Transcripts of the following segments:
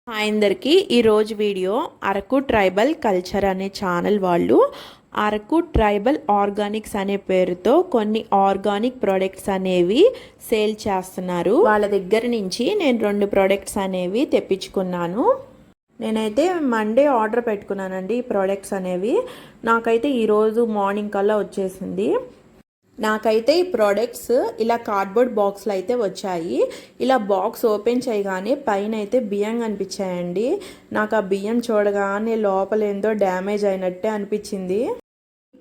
Hi అందరికీ ఈరోజు video Araku tribal culture అనే ఛానల్ వాళ్ళు అరకు ట్రైబల్ ఆర్గానిక్స్ అనే పేరుతో కొన్ని ఆర్గానిక్ ప్రోడక్ట్స్ అనేవి సేల్ చేస్తున్నారు. వాళ్ళ దగ్గర నుంచి నేను 2 ప్రోడక్ట్స్ అనేవి తెప్పించుకున్నాను. నేనైతే మండే ఆర్డర్ పెట్టుకున్నానండి. ఈ ప్రోడక్ట్స్ అనేవి నాకైతే ఈరోజు మార్నింగ్ కల్లా వచ్చేసింది. నాకైతే ఈ ప్రోడక్ట్స్ ఇలా కార్డ్బోర్డ్ బాక్స్లో అయితే వచ్చాయి. ఇలా బాక్స్ ఓపెన్ చేయగానే పైన అయితే బియ్యం కనిపించాయండి. నాకు ఆ బియ్యం చూడగానే లోపల ఏందో డ్యామేజ్ అయినట్టే అనిపించింది.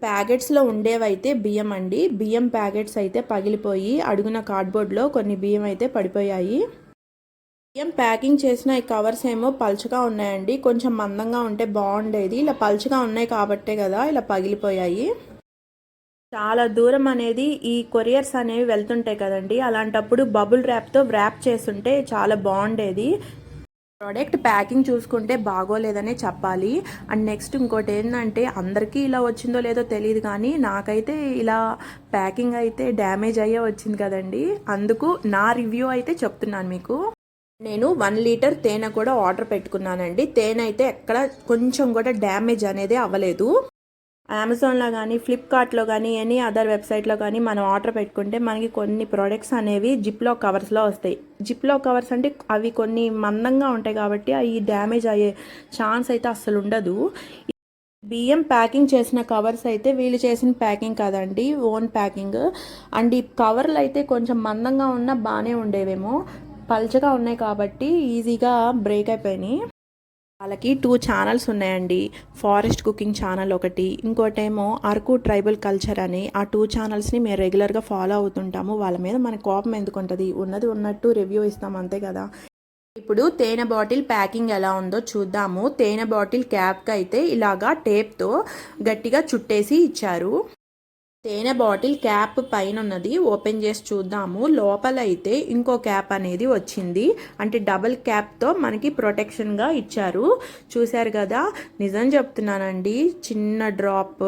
ప్యాకెట్స్లో ఉండేవైతే బియ్యం అండి. బియ్యం ప్యాకెట్స్ అయితే పగిలిపోయి అడుగున కార్డ్బోర్డ్లో కొన్ని బియ్యం అయితే పడిపోయాయి. బియ్యం ప్యాకింగ్ చేసిన ఈ కవర్స్ ఏమో పల్చగా ఉన్నాయండి. కొంచెం మందంగా ఉంటే బాగుండేది. ఇలా పల్చగా ఉన్నాయి కాబట్టే కదా ఇలా పగిలిపోయాయి. చాలా దూరం అనేది ఈ కొరియర్స్ అనేవి వెళ్తుంటాయి కదండి. అలాంటప్పుడు బబుల్ ర్యాప్తో ర్యాప్ చేస్తుంటే చాలా బాగుండేది. ప్రోడక్ట్ ప్యాకింగ్ చూసుకుంటే బాగోలేదనే చెప్పాలి. అండ్ నెక్స్ట్ ఇంకోటి ఏంటంటే అందరికీ ఇలా వచ్చిందో లేదో తెలియదు కానీ నాకైతే ఇలా ప్యాకింగ్ అయితే డ్యామేజ్ అయ్యే వచ్చింది కదండి. అందుకు నా రివ్యూ అయితే చెప్తున్నాను మీకు. నేను 1 లీటర్ తేనె కూడా ఆర్డర్ పెట్టుకున్నానండి. తేనె అయితే ఎక్కడ కొంచెం కూడా డ్యామేజ్ అనేది అవ్వలేదు. అమెజాన్లో కానీ ఫ్లిప్కార్ట్లో కానీ ఎనీ అదర్ వెబ్సైట్లో కానీ మనం ఆర్డర్ పెట్టుకుంటే మనకి కొన్ని ప్రోడక్ట్స్ అనేవి జిప్లో కవర్స్లో వస్తాయి. జిప్లో కవర్స్ అంటే అవి కొన్ని మందంగా ఉంటాయి కాబట్టి అవి డ్యామేజ్ అయ్యే ఛాన్స్ అయితే అస్సలు ఉండదు. బియ్యం ప్యాకింగ్ చేసిన కవర్స్ అయితే వీళ్ళు చేసిన ప్యాకింగ్ కాదండి, ఓన్ ప్యాకింగ్. అండ్ ఈ కవర్లు అయితే కొంచెం మందంగా ఉన్నా బాగానే ఉండేవేమో, పల్చగా ఉన్నాయి కాబట్టి ఈజీగా బ్రేక్ అయిపోయినాయి. వాళ్ళకి 2 ఛానల్స్ ఉన్నాయండి. ఫారెస్ట్ కుకింగ్ ఛానల్ ఒకటి, ఇంకోటేమో అరకు ట్రైబల్ కల్చర్ అని. ఆ 2 ఛానల్స్ని మేము రెగ్యులర్గా ఫాలో అవుతుంటాము. వాళ్ళ మీద మన కోపం ఎందుకు ఉంటుంది, ఉన్నది ఉన్నట్టు రివ్యూ ఇస్తాం అంతే కదా. ఇప్పుడు తేనె బాటిల్ ప్యాకింగ్ ఎలా ఉందో చూద్దాము. తేనె బాటిల్ క్యాప్కి అయితే ఇలాగా టేప్తో గట్టిగా చుట్టేసి ఇచ్చారు. తేనె బాటిల్ క్యాప్ పైన ఉన్నది ఓపెన్ చేసి చూద్దాము. లోపల అయితే ఇంకో క్యాప్ అనేది వచ్చింది. అంటే డబుల్ క్యాప్తో మనకి ప్రొటెక్షన్గా ఇచ్చారు. చూశారు కదా, నిజం చెప్తున్నానండి, చిన్న డ్రాప్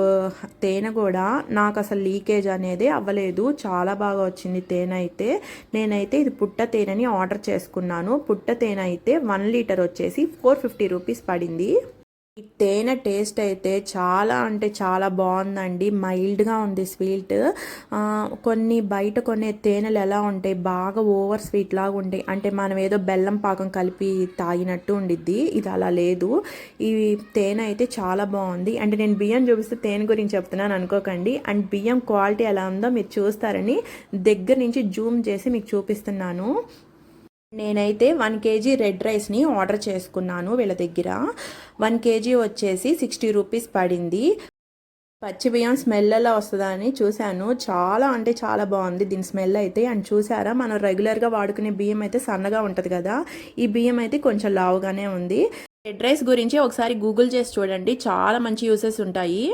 తేనె కూడా నాకు అసలు లీకేజ్ అనేది అవ్వలేదు. చాలా బాగా వచ్చింది తేనె అయితే. నేనైతే ఇది పుట్ట తేనెని ఆర్డర్ చేసుకున్నాను. పుట్ట తేనె అయితే 1 లీటర్ వచ్చేసి 450 రూపీస్ పడింది. ఈ తేనె టేస్ట్ అయితే చాలా అంటే చాలా బాగుందండి. మైల్డ్గా ఉంది స్వీట్. కొన్ని బయట కొనే తేనెలు ఎలా ఉంటాయి, బాగా ఓవర్ స్వీట్ లాగా ఉంటాయి. అంటే మనం ఏదో బెల్లం పాకం కలిపి తాగినట్టు ఉండిద్ది. ఇది అలా లేదు. ఈ తేనె అయితే చాలా బాగుంది. అంటే నేను బియ్యం చూపిస్తే తేనె గురించి చెప్తున్నాను అనుకోకండి. అండ్ బియ్యం క్వాలిటీ ఎలా ఉందో మీరు చూస్తారని దగ్గర నుంచి జూమ్ చేసి మీకు చూపిస్తున్నాను. నేనైతే 1 కేజీ రెడ్ రైస్ని ఆర్డర్ చేసుకున్నాను వీళ్ళ దగ్గర. 1 కేజీ వచ్చేసి 60 రూపీస్ పడింది. పచ్చి బియ్యం స్మెల్ ఎలా వస్తుందని చూశాను. చాలా అంటే చాలా బాగుంది దీని స్మెల్ అయితే. అండ్ చూసారా, మనం రెగ్యులర్గా వాడుకునే బియ్యం అయితే సన్నగా ఉంటుంది కదా, ఈ బియ్యం అయితే కొంచెం లావుగానే ఉంది. రెడ్ రైస్ గురించి ఒకసారి గూగుల్ చేసి చూడండి, చాలా మంచి యూసెస్ ఉంటాయి.